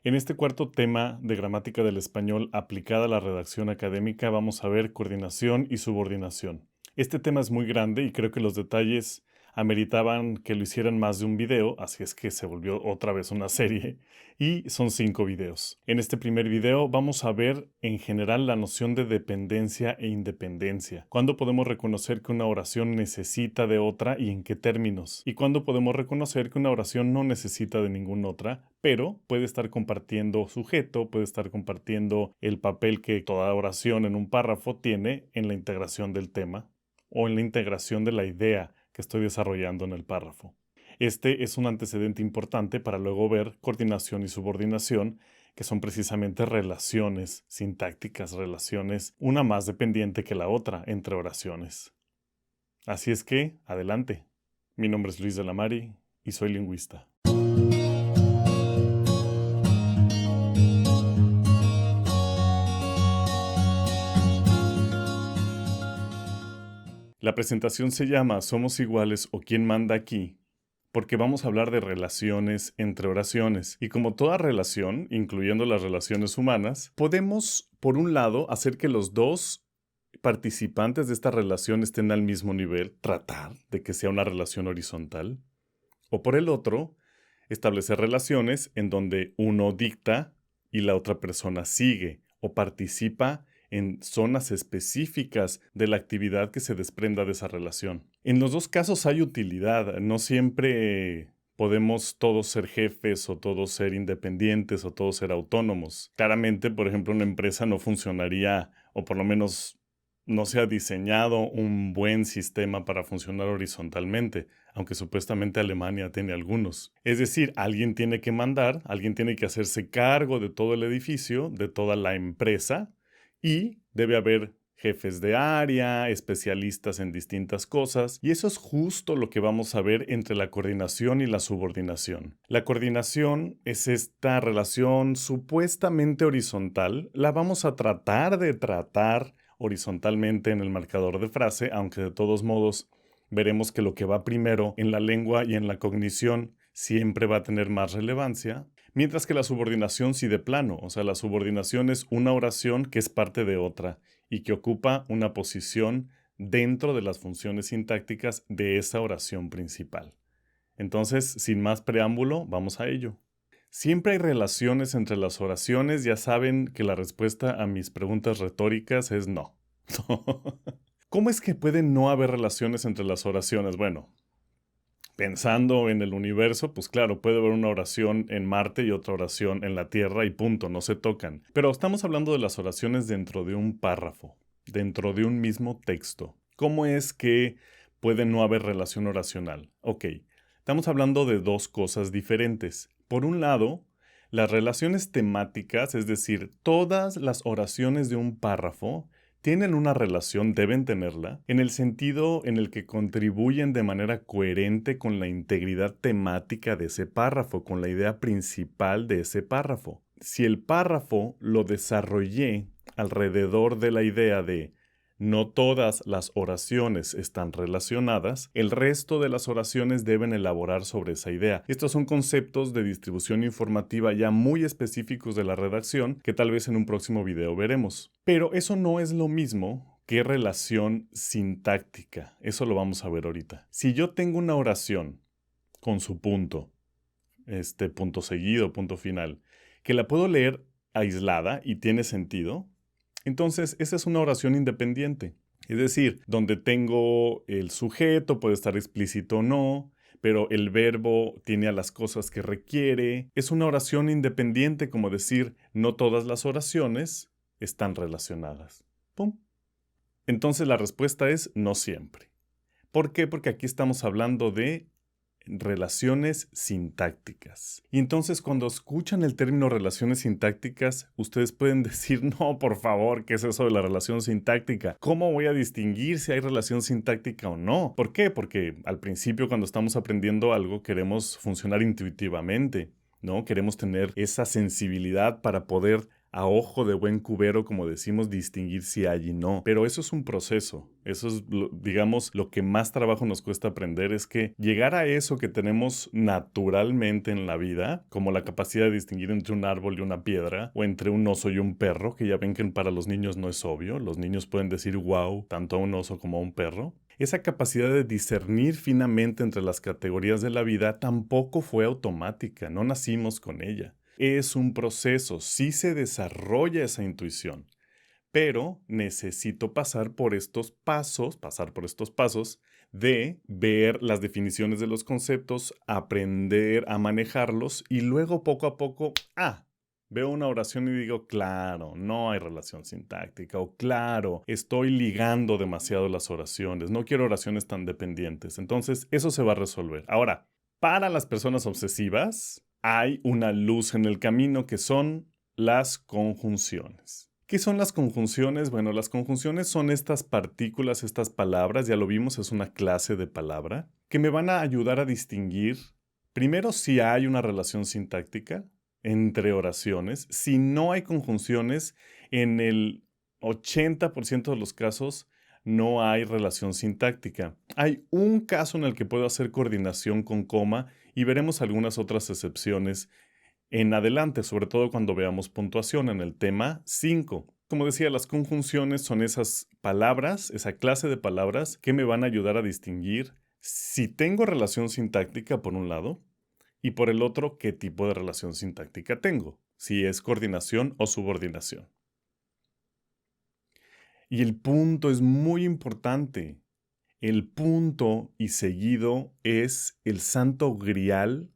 En este cuarto tema de gramática del español aplicada a la redacción académica vamos a ver coordinación y subordinación. Este tema es muy grande y creo que los detalles ameritaban que lo hicieran más de un video, así es que se volvió otra vez una serie y son 5 videos. En este primer video vamos a ver en general la noción de dependencia e independencia. ¿Cuándo podemos reconocer que una oración necesita de otra y en qué términos? ¿Y cuándo podemos reconocer que una oración no necesita de ninguna otra, pero puede estar compartiendo sujeto, puede estar compartiendo el papel que toda oración en un párrafo tiene en la integración del tema o en la integración de la idea que estoy desarrollando en el párrafo? Este es un antecedente importante para luego ver coordinación y subordinación, que son precisamente relaciones sintácticas, relaciones una más dependiente que la otra entre oraciones. Así es que, adelante. Mi nombre es Luis de la Mari y soy lingüista. La presentación se llama ¿Somos iguales o quién manda aquí? Porque vamos a hablar de relaciones entre oraciones. Y como toda relación, incluyendo las relaciones humanas, podemos, por un lado, hacer que los dos participantes de esta relación estén al mismo nivel, tratar de que sea una relación horizontal. O por el otro, establecer relaciones en donde uno dicta y la otra persona sigue o participa en zonas específicas de la actividad que se desprenda de esa relación. En los dos casos hay utilidad. No siempre podemos todos ser jefes o todos ser independientes o todos ser autónomos. Claramente, por ejemplo, una empresa no funcionaría, o por lo menos no se ha diseñado un buen sistema para funcionar horizontalmente, aunque supuestamente Alemania tiene algunos. Es decir, alguien tiene que mandar, alguien tiene que hacerse cargo de todo el edificio, de toda la empresa, y debe haber jefes de área, especialistas en distintas cosas, y eso es justo lo que vamos a ver entre la coordinación y la subordinación. La coordinación es esta relación supuestamente horizontal, la vamos a tratar horizontalmente en el marcador de frase, aunque de todos modos veremos que lo que va primero en la lengua y en la cognición siempre va a tener más relevancia, mientras que la subordinación sí de plano, o sea, la subordinación es una oración que es parte de otra y que ocupa una posición dentro de las funciones sintácticas de esa oración principal. Entonces, sin más preámbulo, vamos a ello. Siempre hay relaciones entre las oraciones. Ya saben que la respuesta a mis preguntas retóricas es no. ¿Cómo es que pueden no haber relaciones entre las oraciones? Bueno, pensando en el universo, pues claro, puede haber una oración en Marte y otra oración en la Tierra y punto, no se tocan. Pero estamos hablando de las oraciones dentro de un párrafo, dentro de un mismo texto. ¿Cómo es que puede no haber relación oracional? Ok, estamos hablando de dos cosas diferentes. Por un lado, las relaciones temáticas, es decir, todas las oraciones de un párrafo, tienen una relación, deben tenerla, en el sentido en el que contribuyen de manera coherente con la integridad temática de ese párrafo, con la idea principal de ese párrafo. Si el párrafo lo desarrollé alrededor de la idea de no todas las oraciones están relacionadas, el resto de las oraciones deben elaborar sobre esa idea. Estos son conceptos de distribución informativa ya muy específicos de la redacción que tal vez en un próximo video veremos. Pero eso no es lo mismo que relación sintáctica. Eso lo vamos a ver ahorita. Si yo tengo una oración con su punto, punto seguido, punto final, que la puedo leer aislada y tiene sentido, entonces, esa es una oración independiente. Es decir, donde tengo el sujeto, puede estar explícito o no, pero el verbo tiene a las cosas que requiere. Es una oración independiente, como decir, no todas las oraciones están relacionadas. ¡Pum! Entonces la respuesta es no siempre. ¿Por qué? Porque aquí estamos hablando de relaciones sintácticas. Y entonces cuando escuchan el término relaciones sintácticas, ustedes pueden decir, no, por favor, ¿qué es eso de la relación sintáctica? ¿Cómo voy a distinguir si hay relación sintáctica o no? ¿Por qué? Porque al principio cuando estamos aprendiendo algo queremos funcionar intuitivamente, ¿no? Queremos tener esa sensibilidad para poder a ojo de buen cubero, como decimos, distinguir si hay y no. Pero eso es un proceso. Eso es, digamos, lo que más trabajo nos cuesta aprender, es que llegar a eso que tenemos naturalmente en la vida, como la capacidad de distinguir entre un árbol y una piedra, o entre un oso y un perro, que ya ven que para los niños no es obvio. Los niños pueden decir wow tanto a un oso como a un perro. Esa capacidad de discernir finamente entre las categorías de la vida tampoco fue automática, no nacimos con ella. Es un proceso, sí se desarrolla esa intuición, pero necesito pasar por estos pasos de ver las definiciones de los conceptos, aprender a manejarlos y luego poco a poco, veo una oración y digo, claro, no hay relación sintáctica, o claro, estoy ligando demasiado las oraciones, no quiero oraciones tan dependientes. Entonces, eso se va a resolver. Ahora, para las personas obsesivas, hay una luz en el camino que son las conjunciones. ¿Qué son las conjunciones? Bueno, las conjunciones son estas partículas, estas palabras, ya lo vimos, es una clase de palabra, que me van a ayudar a distinguir, primero, si hay una relación sintáctica entre oraciones. Si no hay conjunciones, en el 80% de los casos no hay relación sintáctica. Hay un caso en el que puedo hacer coordinación con coma y veremos algunas otras excepciones en adelante, sobre todo cuando veamos puntuación en el tema 5. Como decía, las conjunciones son esas palabras, esa clase de palabras que me van a ayudar a distinguir si tengo relación sintáctica por un lado y por el otro qué tipo de relación sintáctica tengo, si es coordinación o subordinación. Y el punto es muy importante. El punto y seguido es el santo grial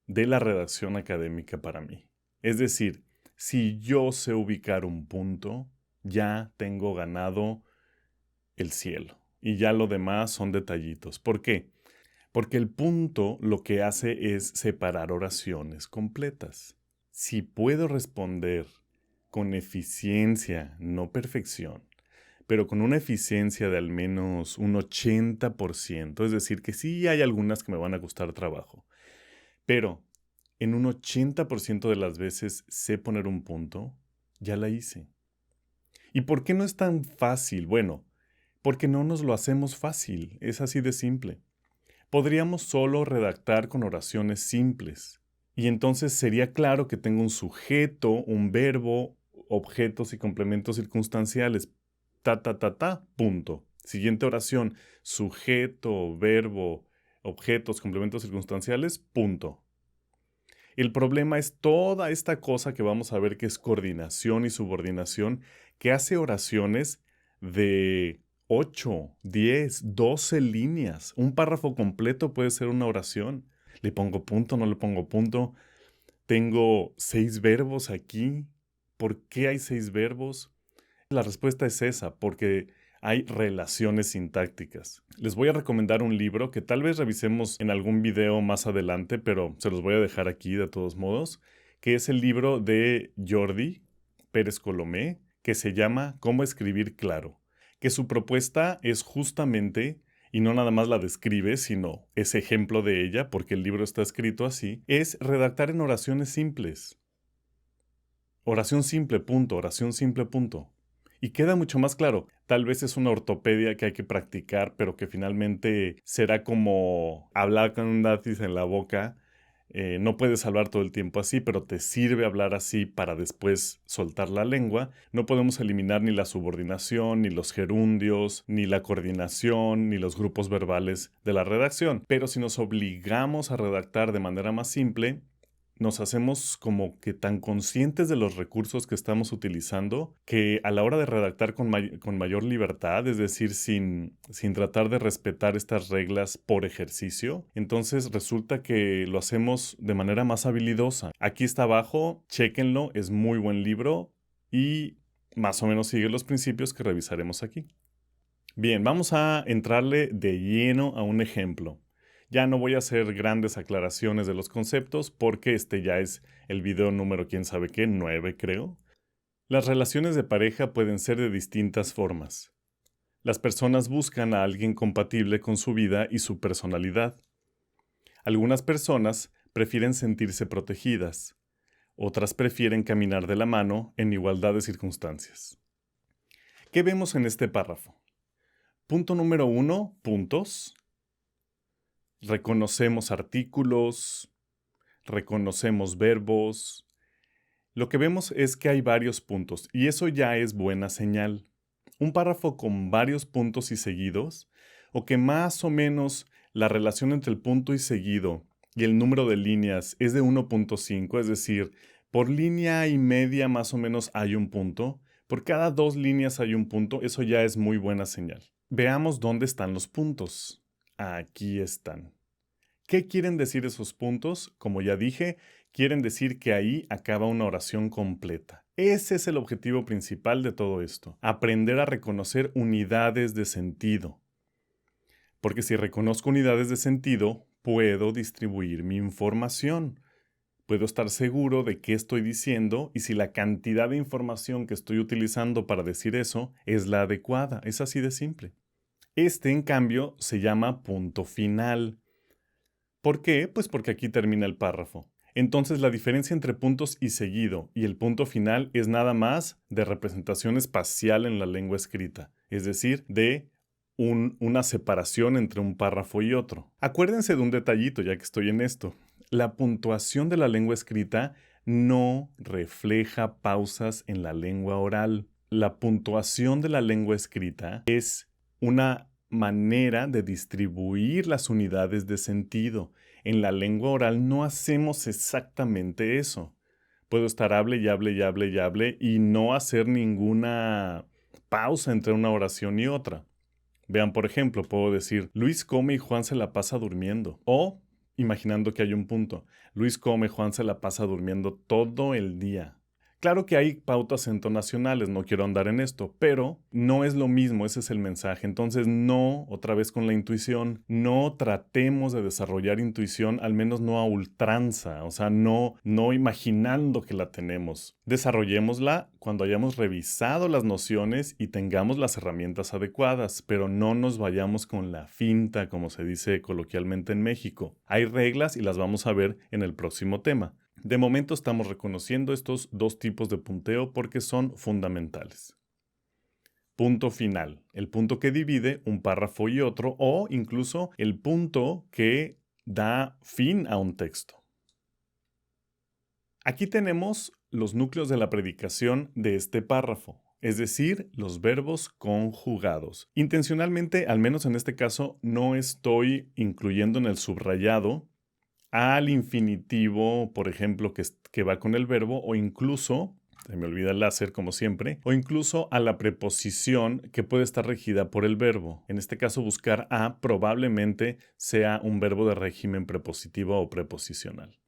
de la redacción académica para mí. Es decir, si yo sé ubicar un punto, ya tengo ganado el cielo. Y ya lo demás son detallitos. ¿Por qué? Porque el punto lo que hace es separar oraciones completas. Si puedo responder con eficiencia, no perfección, pero con una eficiencia de al menos un 80%, es decir, que sí hay algunas que me van a costar trabajo, pero en un 80% de las veces sé poner un punto, ya la hice. ¿Y por qué no es tan fácil? Bueno, porque no nos lo hacemos fácil, es así de simple. Podríamos solo redactar con oraciones simples, y entonces sería claro que tengo un sujeto, un verbo, objetos y complementos circunstanciales. Punto. Siguiente oración, sujeto, verbo, objetos, complementos circunstanciales, punto. El problema es toda esta cosa que vamos a ver que es coordinación y subordinación, que hace oraciones de 8, 10, 12 líneas. Un párrafo completo puede ser una oración. Le pongo punto, no le pongo punto. Tengo 6 verbos aquí. ¿Por qué hay 6 verbos? La respuesta es esa, porque hay relaciones sintácticas. Les voy a recomendar un libro que tal vez revisemos en algún video más adelante, pero se los voy a dejar aquí de todos modos, que es el libro de Jordi Pérez Colomé, que se llama Cómo escribir claro, que su propuesta es justamente, y no nada más la describe, sino es ejemplo de ella, porque el libro está escrito así, es redactar en oraciones simples. Oración simple, punto, oración simple, punto. Y queda mucho más claro. Tal vez es una ortopedia que hay que practicar, pero que finalmente será como hablar con un lápiz en la boca. No puedes hablar todo el tiempo así, pero te sirve hablar así para después soltar la lengua. No podemos eliminar ni la subordinación, ni los gerundios, ni la coordinación, ni los grupos verbales de la redacción. Pero si nos obligamos a redactar de manera más simple, nos hacemos como que tan conscientes de los recursos que estamos utilizando que a la hora de redactar con mayor libertad, es decir, sin tratar de respetar estas reglas por ejercicio, entonces resulta que lo hacemos de manera más habilidosa. Aquí está abajo, chéquenlo, es muy buen libro y más o menos sigue los principios que revisaremos aquí. Bien, vamos a entrarle de lleno a un ejemplo. Ya no voy a hacer grandes aclaraciones de los conceptos porque este ya es el video número quién sabe qué, 9 creo. Las relaciones de pareja pueden ser de distintas formas. Las personas buscan a alguien compatible con su vida y su personalidad. Algunas personas prefieren sentirse protegidas. Otras prefieren caminar de la mano en igualdad de circunstancias. ¿Qué vemos en este párrafo? Punto número 1, puntos. Reconocemos artículos, reconocemos verbos. Lo que vemos es que hay varios puntos y eso ya es buena señal. Un párrafo con varios puntos y seguidos, o que más o menos la relación entre el punto y seguido y el número de líneas es de 1.5, es decir, por línea y media más o menos hay un punto, por cada 2 líneas hay un punto, eso ya es muy buena señal. Veamos dónde están los puntos. Aquí están. ¿Qué quieren decir esos puntos? Como ya dije, quieren decir que ahí acaba una oración completa. Ese es el objetivo principal de todo esto, aprender a reconocer unidades de sentido. Porque si reconozco unidades de sentido, puedo distribuir mi información. Puedo estar seguro de qué estoy diciendo y si la cantidad de información que estoy utilizando para decir eso es la adecuada. Es así de simple. Este, en cambio, se llama punto final. ¿Por qué? Pues porque aquí termina el párrafo. Entonces la diferencia entre puntos y seguido y el punto final es nada más de representación espacial en la lengua escrita, es decir, de una separación entre un párrafo y otro. Acuérdense de un detallito ya que estoy en esto. La puntuación de la lengua escrita no refleja pausas en la lengua oral. La puntuación de la lengua escrita es una manera de distribuir las unidades de sentido. En la lengua oral no hacemos exactamente eso. Puedo estar hable y hable y hable y hable y no hacer ninguna pausa entre una oración y otra. Vean, por ejemplo, puedo decir, Luis come y Juan se la pasa durmiendo. O, imaginando que hay un punto, Luis come, Juan se la pasa durmiendo todo el día. Claro que hay pautas entonacionales, no quiero andar en esto, pero no es lo mismo, ese es el mensaje. Entonces no, otra vez con la intuición, no tratemos de desarrollar intuición, al menos no a ultranza, o sea, no imaginando que la tenemos. Desarrollémosla cuando hayamos revisado las nociones y tengamos las herramientas adecuadas, pero no nos vayamos con la finta, como se dice coloquialmente en México. Hay reglas y las vamos a ver en el próximo tema. De momento estamos reconociendo estos 2 tipos de punteo porque son fundamentales. Punto final, el punto que divide un párrafo y otro, o incluso el punto que da fin a un texto. Aquí tenemos los núcleos de la predicación de este párrafo, es decir, los verbos conjugados. Intencionalmente, al menos en este caso, no estoy incluyendo en el subrayado al infinitivo, por ejemplo, que va con el verbo, o incluso, se me olvida el láser como siempre, o incluso a la preposición que puede estar regida por el verbo. En este caso, buscar a probablemente sea un verbo de régimen prepositivo o preposicional.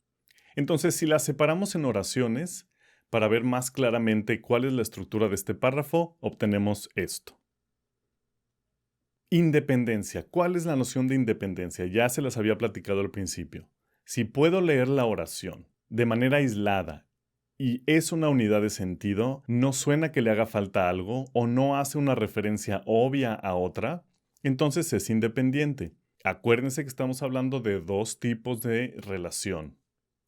Entonces, si las separamos en oraciones, para ver más claramente cuál es la estructura de este párrafo, obtenemos esto. Independencia. ¿Cuál es la noción de independencia? Ya se las había platicado al principio. Si puedo leer la oración de manera aislada y es una unidad de sentido, no suena que le haga falta algo o no hace una referencia obvia a otra, entonces es independiente. Acuérdense que estamos hablando de 2 tipos de relación,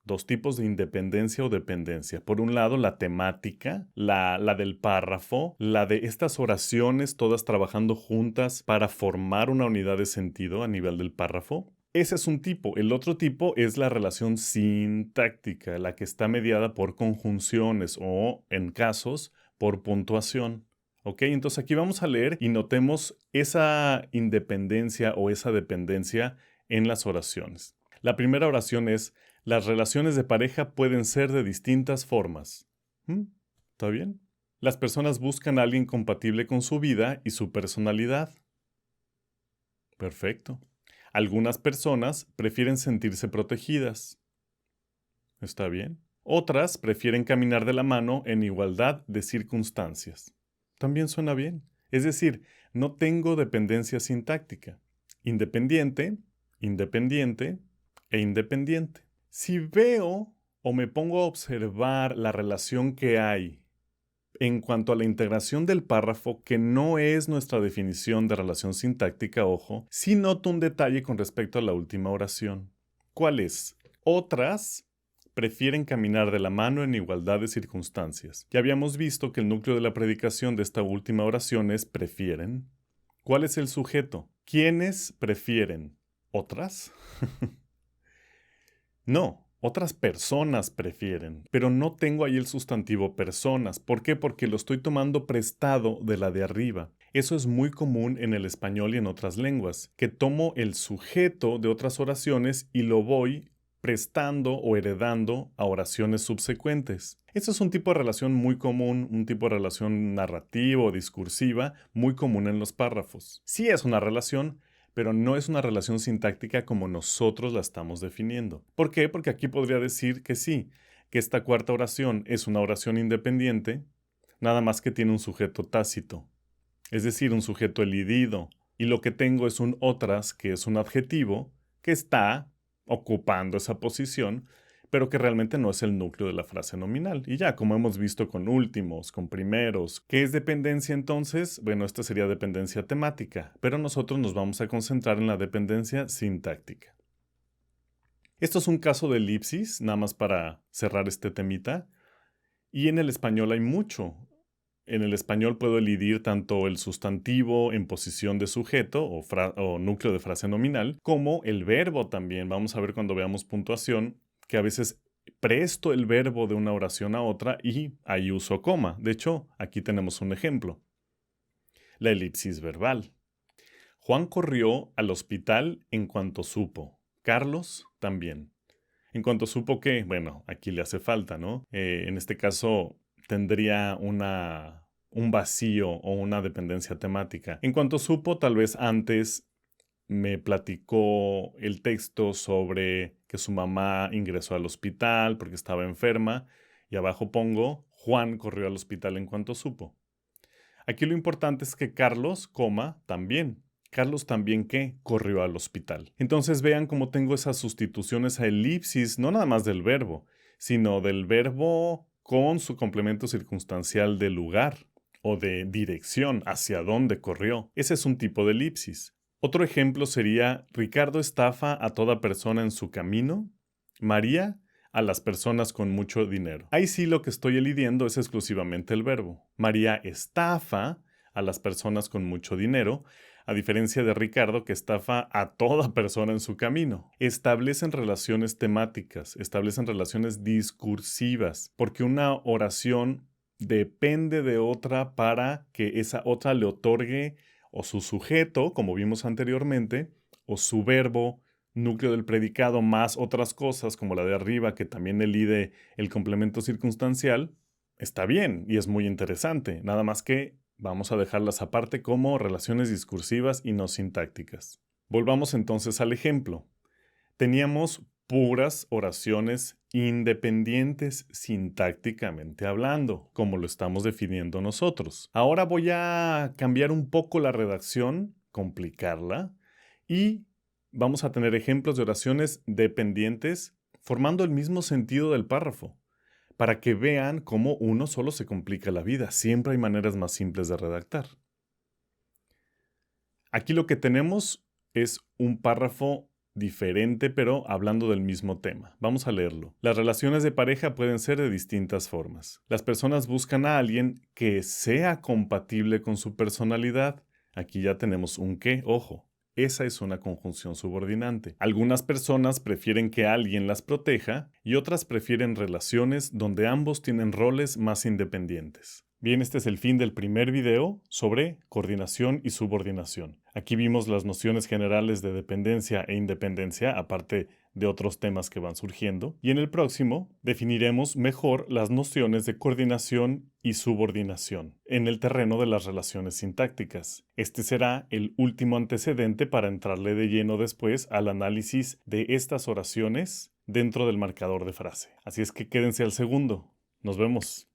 2 tipos de independencia o dependencia. Por un lado, la temática, la del párrafo, la de estas oraciones todas trabajando juntas para formar una unidad de sentido a nivel del párrafo. Ese es un tipo. El otro tipo es la relación sintáctica, la que está mediada por conjunciones o, en casos, por puntuación. ¿Ok? Entonces aquí vamos a leer y notemos esa independencia o esa dependencia en las oraciones. La primera oración es: las relaciones de pareja pueden ser de distintas formas. ¿Está bien? Las personas buscan a alguien compatible con su vida y su personalidad. Perfecto. Algunas personas prefieren sentirse protegidas. ¿Está bien? Otras prefieren caminar de la mano en igualdad de circunstancias. También suena bien. Es decir, no tengo dependencia sintáctica. Independiente, independiente e independiente. Si veo o me pongo a observar la relación que hay en cuanto a la integración del párrafo, que no es nuestra definición de relación sintáctica, ojo, sí noto un detalle con respecto a la última oración. ¿Cuál es? Otras prefieren caminar de la mano en igualdad de circunstancias. Ya habíamos visto que el núcleo de la predicación de esta última oración es prefieren. ¿Cuál es el sujeto? ¿Quiénes prefieren? ¿Otras? No, otras personas prefieren, pero no tengo ahí el sustantivo personas. ¿Por qué? Porque lo estoy tomando prestado de la de arriba. Eso es muy común en el español y en otras lenguas, que tomo el sujeto de otras oraciones y lo voy prestando o heredando a oraciones subsecuentes. Eso es un tipo de relación muy común, un tipo de relación narrativa o discursiva muy común en los párrafos. Sí es una relación, pero no es una relación sintáctica como nosotros la estamos definiendo. ¿Por qué? Porque aquí podría decir que sí, que esta cuarta oración es una oración independiente, nada más que tiene un sujeto tácito, es decir, un sujeto elidido, y lo que tengo es un otras, que es un adjetivo, que está ocupando esa posición, pero que realmente no es el núcleo de la frase nominal. Y ya, como hemos visto con últimos, con primeros, ¿qué es dependencia entonces? Bueno, esta sería dependencia temática, pero nosotros nos vamos a concentrar en la dependencia sintáctica. Esto es un caso de elipsis, nada más para cerrar este temita, y en el español hay mucho. En el español puedo elidir tanto el sustantivo en posición de sujeto o núcleo de frase nominal, como el verbo también. Vamos a ver cuando veamos puntuación que a veces presto el verbo de una oración a otra y ahí uso coma. De hecho, aquí tenemos un ejemplo. La elipsis verbal. Juan corrió al hospital en cuanto supo. Carlos también. En cuanto supo que, bueno, aquí le hace falta, ¿no? En este caso tendría un vacío o una dependencia temática. En cuanto supo, tal vez antes me platicó el texto sobre que su mamá ingresó al hospital porque estaba enferma y abajo pongo, Juan corrió al hospital en cuanto supo. Aquí lo importante es que Carlos, también. Carlos también que corrió al hospital. Entonces vean cómo tengo esas sustituciones a elipsis, no nada más del verbo, sino del verbo con su complemento circunstancial de lugar o de dirección, hacia dónde corrió. Ese es un tipo de elipsis. Otro ejemplo sería, Ricardo estafa a toda persona en su camino. María a las personas con mucho dinero. Ahí sí lo que estoy elidiendo es exclusivamente el verbo. María estafa a las personas con mucho dinero, a diferencia de Ricardo que estafa a toda persona en su camino. Establecen relaciones temáticas, establecen relaciones discursivas, porque una oración depende de otra para que esa otra le otorgue o su sujeto, como vimos anteriormente, o su verbo, núcleo del predicado más otras cosas como la de arriba que también elide el complemento circunstancial, está bien y es muy interesante, nada más que vamos a dejarlas aparte como relaciones discursivas y no sintácticas. Volvamos entonces al ejemplo. Teníamos puras oraciones independientes sintácticamente hablando, como lo estamos definiendo nosotros. Ahora voy a cambiar un poco la redacción, complicarla, y vamos a tener ejemplos de oraciones dependientes formando el mismo sentido del párrafo, para que vean cómo uno solo se complica la vida. Siempre hay maneras más simples de redactar. Aquí lo que tenemos es un párrafo diferente, pero hablando del mismo tema. Vamos a leerlo. Las relaciones de pareja pueden ser de distintas formas. Las personas buscan a alguien que sea compatible con su personalidad. Aquí ya tenemos un qué, ojo. Esa es una conjunción subordinante. Algunas personas prefieren que alguien las proteja y otras prefieren relaciones donde ambos tienen roles más independientes. Bien, este es el fin del primer video sobre coordinación y subordinación. Aquí vimos las nociones generales de dependencia e independencia, aparte de otros temas que van surgiendo. Y en el próximo definiremos mejor las nociones de coordinación y subordinación en el terreno de las relaciones sintácticas. Este será el último antecedente para entrarle de lleno después al análisis de estas oraciones dentro del marcador de frase. Así es que quédense al segundo. Nos vemos.